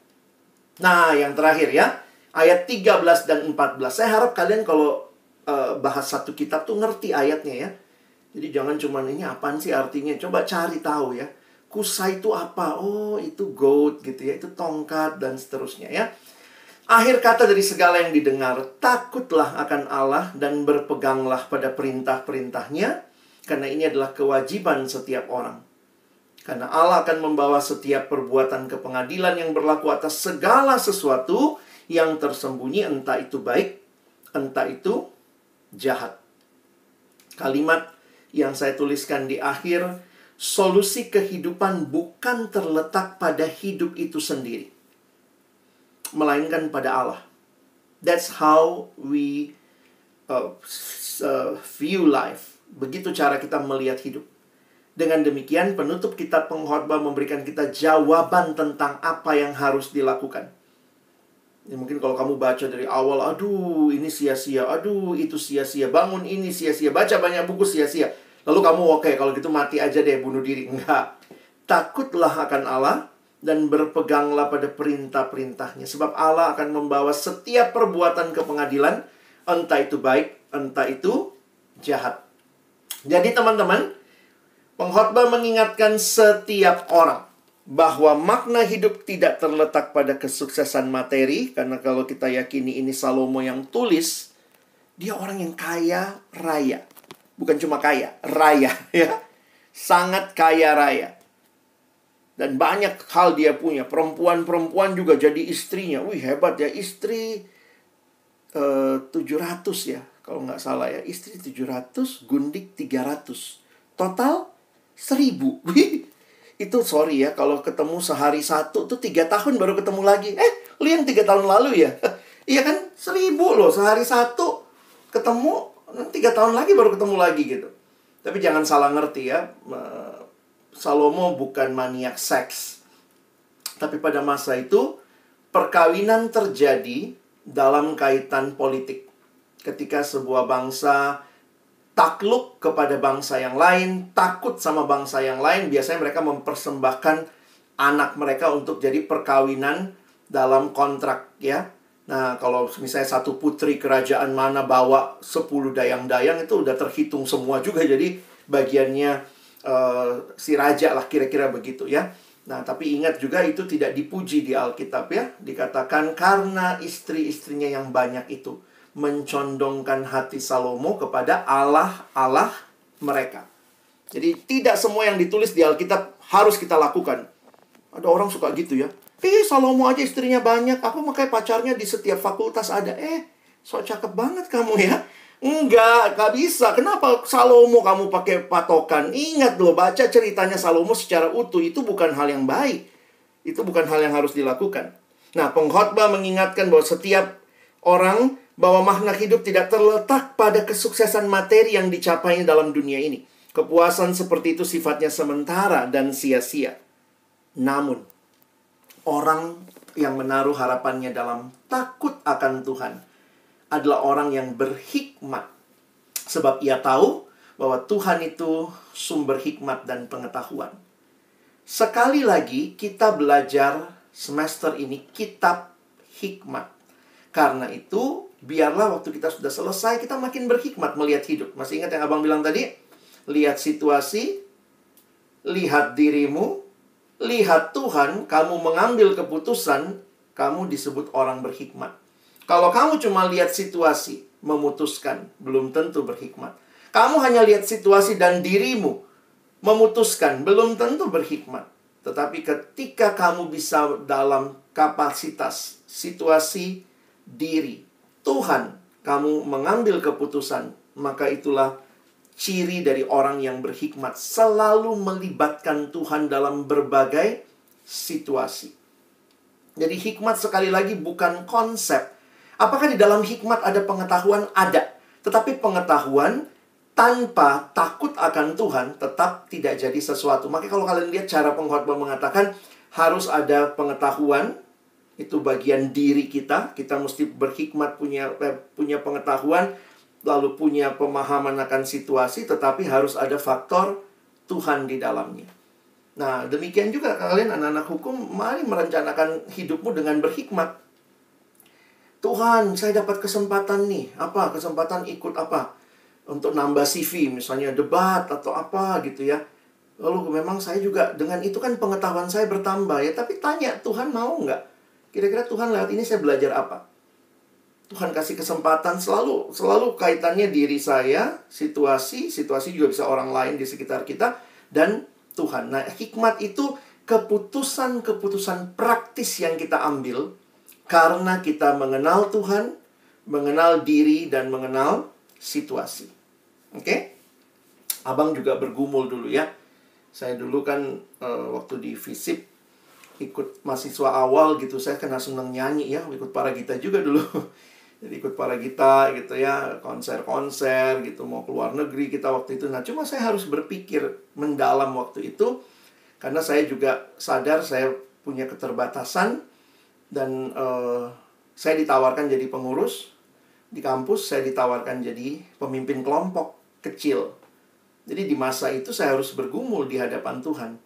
Nah, yang terakhir ya, ayat 13 dan 14. Saya harap kalian kalau bahas satu kitab tuh ngerti ayatnya ya. Jadi jangan cuma ini apaan sih artinya. Coba cari tahu ya. Kusa itu apa? Oh, itu goat gitu ya. Itu tongkat dan seterusnya ya. Akhir kata dari segala yang didengar, takutlah akan Allah dan berpeganglah pada perintah-perintahnya. Karena ini adalah kewajiban setiap orang. Karena Allah akan membawa setiap perbuatan ke pengadilan yang berlaku atas segala sesuatu yang tersembunyi, entah itu baik, entah itu jahat. Kalimat yang saya tuliskan di akhir, solusi kehidupan bukan terletak pada hidup itu sendiri, melainkan pada Allah. That's how we view life. Begitu cara kita melihat hidup. Dengan demikian, penutup kitab pengkhotbah memberikan kita jawaban tentang apa yang harus dilakukan. Ya, mungkin kalau kamu baca dari awal, aduh ini sia-sia, aduh itu sia-sia, bangun ini sia-sia, baca banyak buku sia-sia. Lalu kamu oke, kalau gitu mati aja deh, bunuh diri. Enggak. Takutlah akan Allah dan berpeganglah pada perintah-perintahnya. Sebab Allah akan membawa setiap perbuatan ke pengadilan, entah itu baik, entah itu jahat. Jadi teman-teman, pengkhotbah mengingatkan setiap orang bahwa makna hidup tidak terletak pada kesuksesan materi. Karena kalau kita yakini ini Salomo yang tulis, dia orang yang kaya raya. Bukan cuma kaya, raya ya. Sangat kaya raya. Dan banyak hal dia punya. Perempuan-perempuan juga jadi istrinya. Wih hebat ya, istri 700 ya. Kalau nggak salah ya, istri 700, gundik 300. Total 1000. Itu sorry ya, kalau ketemu sehari satu tuh 3 tahun baru ketemu lagi. Lu yang 3 tahun lalu ya? Iya kan, 1000 loh sehari satu ketemu, 3 tahun lagi baru ketemu lagi gitu. Tapi jangan salah ngerti ya, Salomo bukan maniak seks. Tapi pada masa itu perkawinan terjadi dalam kaitan politik. Ketika sebuah bangsa takluk kepada bangsa yang lain, takut sama bangsa yang lain, biasanya mereka mempersembahkan anak mereka untuk jadi perkawinan dalam kontrak ya. Nah, kalau misalnya satu putri kerajaan mana bawa 10 dayang-dayang, itu udah terhitung semua juga. Jadi bagiannya si raja lah, kira-kira begitu ya. Nah, tapi ingat juga itu tidak dipuji di Alkitab ya. Dikatakan karena istri-istrinya yang banyak itu mencondongkan hati Salomo kepada Allah mereka. Jadi tidak semua yang ditulis di Alkitab harus kita lakukan. Ada orang suka gitu ya. Salomo aja istrinya banyak, apa makanya pacarnya di setiap fakultas ada. So cakep banget kamu ya. Enggak bisa. Kenapa Salomo kamu pakai patokan? Ingat loh, baca ceritanya Salomo secara utuh. Itu bukan hal yang baik. Itu bukan hal yang harus dilakukan. Nah, pengkhotbah mengingatkan bahwa setiap orang, bahwa makna hidup tidak terletak pada kesuksesan materi yang dicapainya dalam dunia ini. Kepuasan seperti itu sifatnya sementara dan sia-sia. Namun, orang yang menaruh harapannya dalam takut akan Tuhan adalah orang yang berhikmat. Sebab ia tahu bahwa Tuhan itu sumber hikmat dan pengetahuan. Sekali lagi kita belajar semester ini kitab hikmat. Karena itu, biarlah waktu kita sudah selesai, kita makin berhikmat melihat hidup. Masih ingat yang abang bilang tadi? Lihat situasi, lihat dirimu, lihat Tuhan, kamu mengambil keputusan, kamu disebut orang berhikmat. Kalau kamu cuma lihat situasi, memutuskan, belum tentu berhikmat. Kamu hanya lihat situasi dan dirimu, memutuskan, belum tentu berhikmat. Tetapi ketika kamu bisa dalam kapasitas, situasi, diri, Tuhan, kamu mengambil keputusan, maka itulah ciri dari orang yang berhikmat. Selalu melibatkan Tuhan dalam berbagai situasi. Jadi hikmat sekali lagi bukan konsep. Apakah di dalam hikmat ada pengetahuan? Ada. Tetapi pengetahuan tanpa takut akan Tuhan tetap tidak jadi sesuatu. Makanya kalau kalian lihat cara pengkhotbah mengatakan harus ada pengetahuan, itu bagian diri kita. Kita mesti berhikmat, punya pengetahuan, lalu punya pemahaman akan situasi, tetapi harus ada faktor Tuhan di dalamnya. Nah, demikian juga kalian anak-anak hukum, mari merencanakan hidupmu dengan berhikmat. Tuhan, saya dapat kesempatan nih. Apa? Kesempatan ikut apa? Untuk nambah CV, misalnya debat atau apa gitu ya. Lalu memang saya juga, dengan itu kan pengetahuan saya bertambah ya. Tapi tanya, Tuhan mau nggak? Kira-kira Tuhan lewat ini saya belajar apa? Tuhan kasih kesempatan, selalu kaitannya diri saya, situasi juga bisa orang lain di sekitar kita, dan Tuhan. Nah, hikmat itu keputusan-keputusan praktis yang kita ambil karena kita mengenal Tuhan, mengenal diri, dan mengenal situasi. Oke? Abang juga bergumul dulu ya. Saya dulu kan waktu di FISIP ikut mahasiswa awal gitu, saya kena senang nyanyi ya, ikut Paragita juga dulu. Jadi ikut Paragita gitu ya, konser-konser gitu, mau keluar negeri kita waktu itu. Nah, cuma saya harus berpikir mendalam waktu itu, karena saya juga sadar saya punya keterbatasan, dan saya ditawarkan jadi pengurus di kampus, saya ditawarkan jadi pemimpin kelompok kecil. Jadi di masa itu saya harus bergumul di hadapan Tuhan.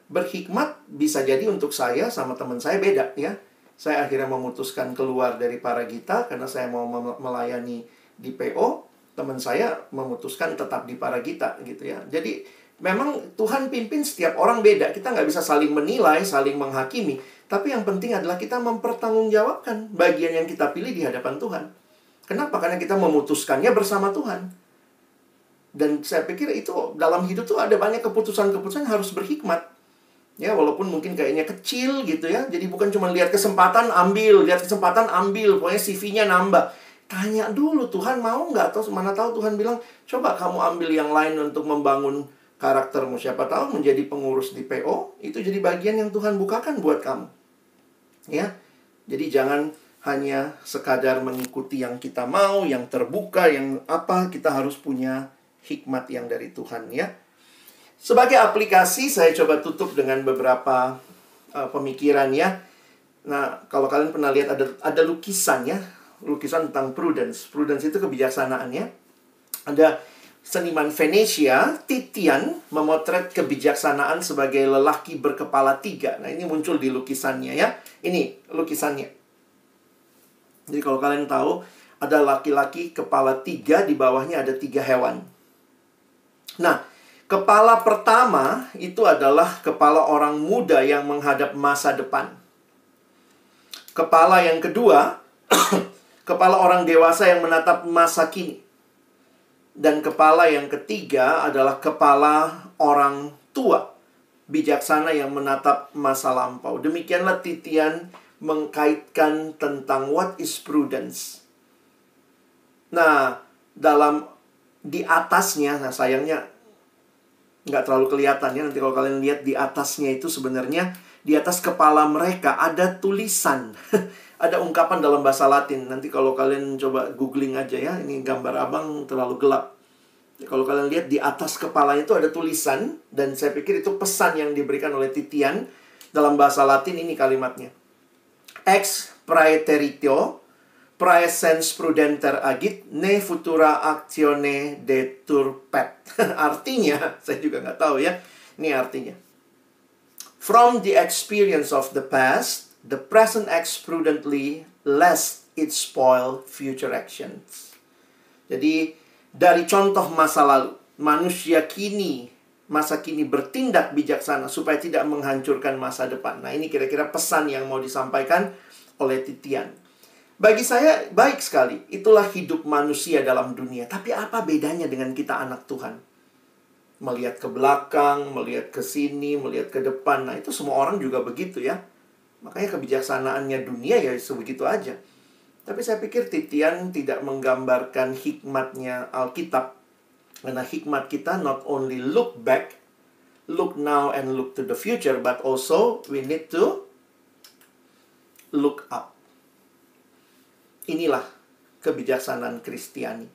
Berhikmat bisa jadi untuk saya sama teman saya beda ya. Saya akhirnya memutuskan keluar dari Paragita karena saya mau melayani di PO. Teman saya memutuskan tetap di Paragita gitu ya. Jadi memang Tuhan pimpin setiap orang beda. Kita nggak bisa saling menilai, saling menghakimi. Tapi yang penting adalah kita mempertanggungjawabkan bagian yang kita pilih di hadapan Tuhan. Kenapa? Karena kita memutuskannya bersama Tuhan. Dan saya pikir itu dalam hidup tuh ada banyak keputusan-keputusan yang harus berhikmat. Ya, walaupun mungkin kayaknya kecil gitu ya. Jadi bukan cuma lihat kesempatan ambil, pokoknya CV-nya nambah. Tanya dulu, Tuhan mau nggak? Atau mana tahu Tuhan bilang, coba kamu ambil yang lain untuk membangun karaktermu. Siapa tahu menjadi pengurus di PO, itu jadi bagian yang Tuhan bukakan buat kamu. Ya, jadi jangan hanya sekadar mengikuti yang kita mau, yang terbuka, yang apa, kita harus punya hikmat yang dari Tuhan ya. Sebagai aplikasi, saya coba tutup dengan beberapa pemikiran ya. Nah, kalau kalian pernah lihat ada lukisan ya, lukisan tentang prudence. Prudence itu kebijaksanaan ya. Ada seniman Venesia, Titian, memotret kebijaksanaan sebagai lelaki berkepala 3. Nah, ini muncul di lukisannya ya. Ini lukisannya. Jadi kalau kalian tahu, ada laki-laki kepala 3, di bawahnya ada 3 hewan. Nah, kepala pertama itu adalah kepala orang muda yang menghadap masa depan. Kepala yang kedua, kepala orang dewasa yang menatap masa kini. Dan kepala yang ketiga adalah kepala orang tua, bijaksana yang menatap masa lampau. Demikianlah Titian mengkaitkan tentang what is prudence. Nah, di atasnya, nah sayangnya nggak terlalu kelihatan ya. Nanti kalau kalian lihat di atasnya itu sebenarnya di atas kepala mereka ada tulisan. Ada ungkapan dalam bahasa Latin. Nanti kalau kalian coba googling aja ya. Ini gambar abang terlalu gelap. Kalau kalian lihat di atas kepalanya itu ada tulisan. Dan saya pikir itu pesan yang diberikan oleh Titian. Dalam bahasa Latin ini kalimatnya. Ex praeteritio praesens prudenter agit, ne futura actione deturpet. Artinya, saya juga nggak tahu ya. Ini artinya. From the experience of the past, the present acts prudently, lest it spoil future actions. Jadi, dari contoh masa lalu, masa kini bertindak bijaksana supaya tidak menghancurkan masa depan. Nah, ini kira-kira pesan yang mau disampaikan oleh Titian. Bagi saya, baik sekali. Itulah hidup manusia dalam dunia. Tapi apa bedanya dengan kita anak Tuhan? Melihat ke belakang, melihat ke sini, melihat ke depan. Nah, itu semua orang juga begitu ya. Makanya kebijaksanaannya dunia ya sebegitu aja. Tapi saya pikir Titian tidak menggambarkan hikmatnya Alkitab. Karena hikmat kita not only look back, look now and look to the future, but also we need to look up. Inilah kebijaksanaan Kristiani,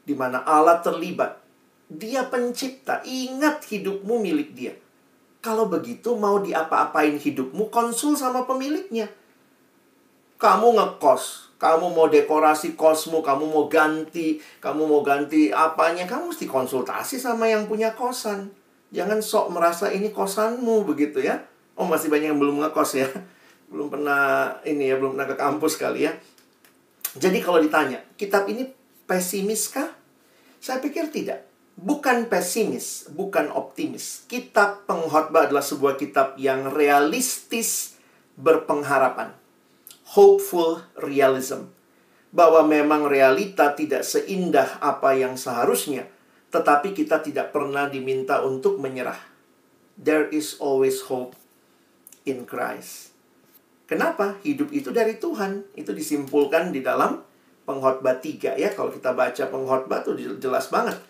di mana Allah terlibat. Dia pencipta, ingat hidupmu milik Dia. Kalau begitu mau diapa-apain hidupmu, konsul sama pemiliknya. Kamu ngekos, kamu mau dekorasi kosmu, kamu mau ganti apanya, kamu mesti konsultasi sama yang punya kosan. Jangan sok merasa ini kosanmu begitu ya. Oh, masih banyak yang belum ngekos ya. Belum pernah ke kampus kali ya. Jadi kalau ditanya, kitab ini pesimis kah? Saya pikir tidak. Bukan pesimis, bukan optimis. Kitab Pengkhotbah adalah sebuah kitab yang realistis, berpengharapan. Hopeful realism. Bahwa memang realita tidak seindah apa yang seharusnya, tetapi kita tidak pernah diminta untuk menyerah. There is always hope in Christ. Kenapa? Hidup itu dari Tuhan. Itu disimpulkan di dalam Pengkhotbah 3 ya. Kalau kita baca Pengkhotbah itu jelas banget.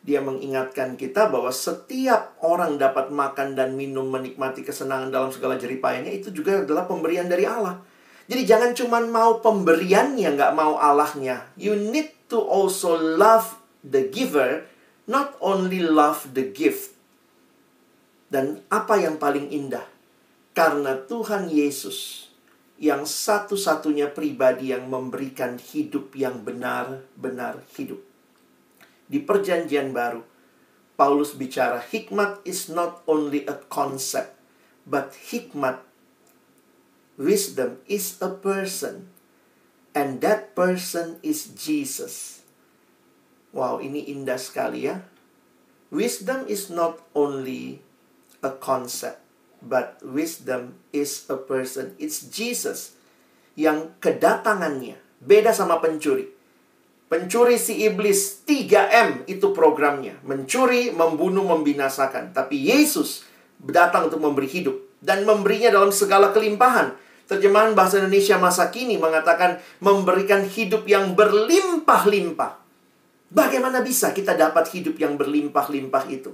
Dia mengingatkan kita bahwa setiap orang dapat makan dan minum, menikmati kesenangan dalam segala jeripayanya. Itu juga adalah pemberian dari Allah. Jadi jangan cuma mau pemberiannya, nggak mau Allahnya. You need to also love the giver, not only love the gift. Dan apa yang paling indah? Karena Tuhan Yesus yang satu-satunya pribadi yang memberikan hidup yang benar-benar hidup. Di Perjanjian Baru, Paulus bicara, hikmat is not only a concept, but wisdom is a person. And that person is Jesus. Wow, ini indah sekali ya. Wisdom is not only a concept, but wisdom is a person. It's Jesus. Yang kedatangannya beda sama pencuri. Pencuri si iblis 3M itu programnya. Mencuri, membunuh, membinasakan. Tapi Yesus datang untuk memberi hidup. Dan memberinya dalam segala kelimpahan. Terjemahan bahasa Indonesia masa kini mengatakan memberikan hidup yang berlimpah-limpah. Bagaimana bisa kita dapat hidup yang berlimpah-limpah itu?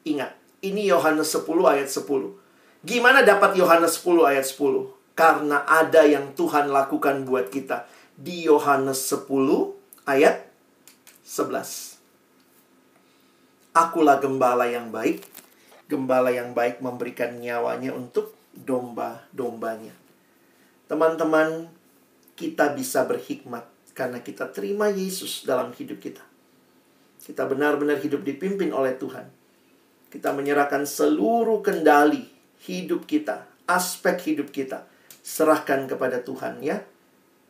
Ingat, ini Yohanes 10 ayat 10. Gimana dapat Yohanes 10 ayat 10? Karena ada yang Tuhan lakukan buat kita. Di Yohanes 10 ayat 11. Akulah gembala yang baik. Gembala yang baik memberikan nyawanya untuk domba-dombanya. Teman-teman, kita bisa berhikmat karena kita terima Yesus dalam hidup kita. Kita benar-benar hidup dipimpin oleh Tuhan. Kita menyerahkan seluruh kendali hidup kita, aspek hidup kita, serahkan kepada Tuhan ya.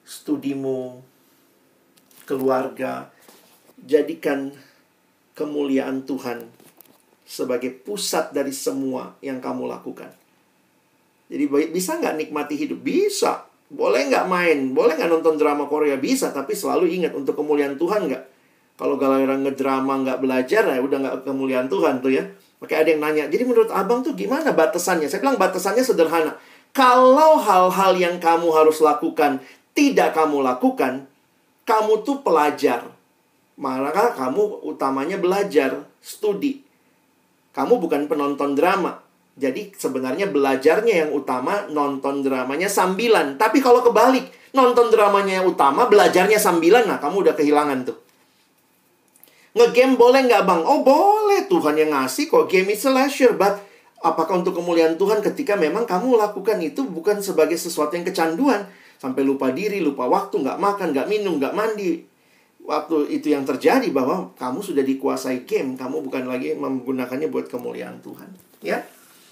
Studimu, keluarga, jadikan kemuliaan Tuhan sebagai pusat dari semua yang kamu lakukan. Jadi bisa nggak nikmati hidup? Bisa. Boleh nggak main? Boleh nggak nonton drama Korea? Bisa. Tapi selalu ingat untuk kemuliaan Tuhan nggak? Kalau orang ngedrama nggak belajar, ya udah nggak kemuliaan Tuhan tuh ya. Makanya ada yang nanya, jadi menurut abang tuh gimana batasannya? Saya bilang batasannya sederhana. Kalau hal-hal yang kamu harus lakukan tidak kamu lakukan, kamu tuh pelajar. Maka kamu utamanya belajar, studi. Kamu bukan penonton drama. Jadi sebenarnya belajarnya yang utama, nonton dramanya sambilan. Tapi kalau kebalik, nonton dramanya yang utama, belajarnya sambilan, nah kamu udah kehilangan tuh. Nge-game boleh nggak bang? Oh boleh, Tuhan yang ngasih kok. Game is a leisure, but apakah untuk kemuliaan Tuhan ketika memang kamu lakukan itu bukan sebagai sesuatu yang kecanduan? Sampai lupa diri, lupa waktu, nggak makan, nggak minum, nggak mandi. Waktu itu yang terjadi bahwa kamu sudah dikuasai game. Kamu bukan lagi menggunakannya buat kemuliaan Tuhan. Ya.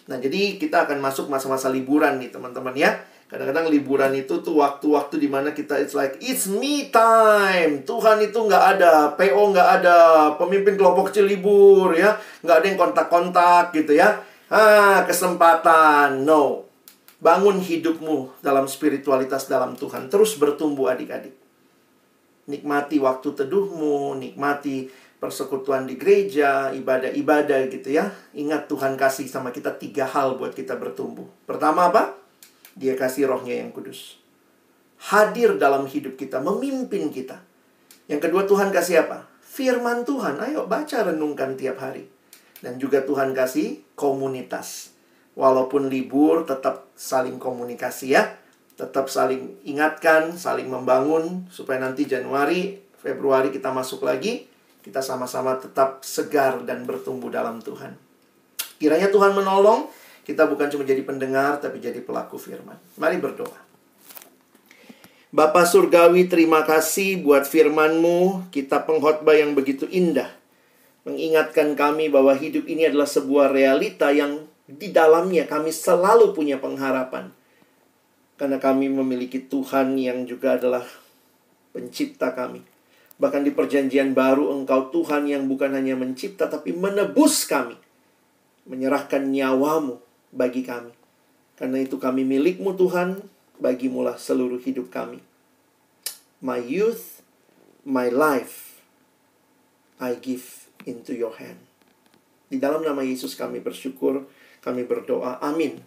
Nah, jadi kita akan masuk masa-masa liburan nih teman-teman ya. Kadang-kadang liburan itu tuh waktu-waktu dimana kita it's me time. Tuhan itu nggak ada, PO nggak ada, pemimpin kelompok kecil libur ya, nggak ada yang kontak-kontak gitu ya. Kesempatan, no. Bangun hidupmu dalam spiritualitas dalam Tuhan. Terus bertumbuh adik-adik. Nikmati waktu teduhmu, nikmati persekutuan di gereja, ibadah-ibadah gitu ya. Ingat Tuhan kasih sama kita 3 hal buat kita bertumbuh. Pertama apa? Dia kasih rohnya yang kudus. Hadir dalam hidup kita, memimpin kita. Yang kedua, Tuhan kasih apa? Firman Tuhan. Ayo baca, renungkan tiap hari. Dan juga Tuhan kasih komunitas. Walaupun libur, tetap saling komunikasi ya. Tetap saling ingatkan, saling membangun. Supaya nanti Januari, Februari kita masuk lagi. Kita sama-sama tetap segar dan bertumbuh dalam Tuhan. Kiranya Tuhan menolong. Kita bukan cuma jadi pendengar, tapi jadi pelaku firman. Mari berdoa. Bapa Surgawi, terima kasih buat firman-Mu. Kita pengkhotbah yang begitu indah. Mengingatkan kami bahwa hidup ini adalah sebuah realita yang di dalamnya kami selalu punya pengharapan. Karena kami memiliki Tuhan yang juga adalah pencipta kami. Bahkan di perjanjian baru, Engkau Tuhan yang bukan hanya mencipta, tapi menebus kami. Menyerahkan nyawa-Mu bagi kami. Karena itu kami milik-Mu Tuhan, bagimulah seluruh hidup kami. My youth, my life, I give into your hand. Di dalam nama Yesus kami bersyukur, kami berdoa. Amin.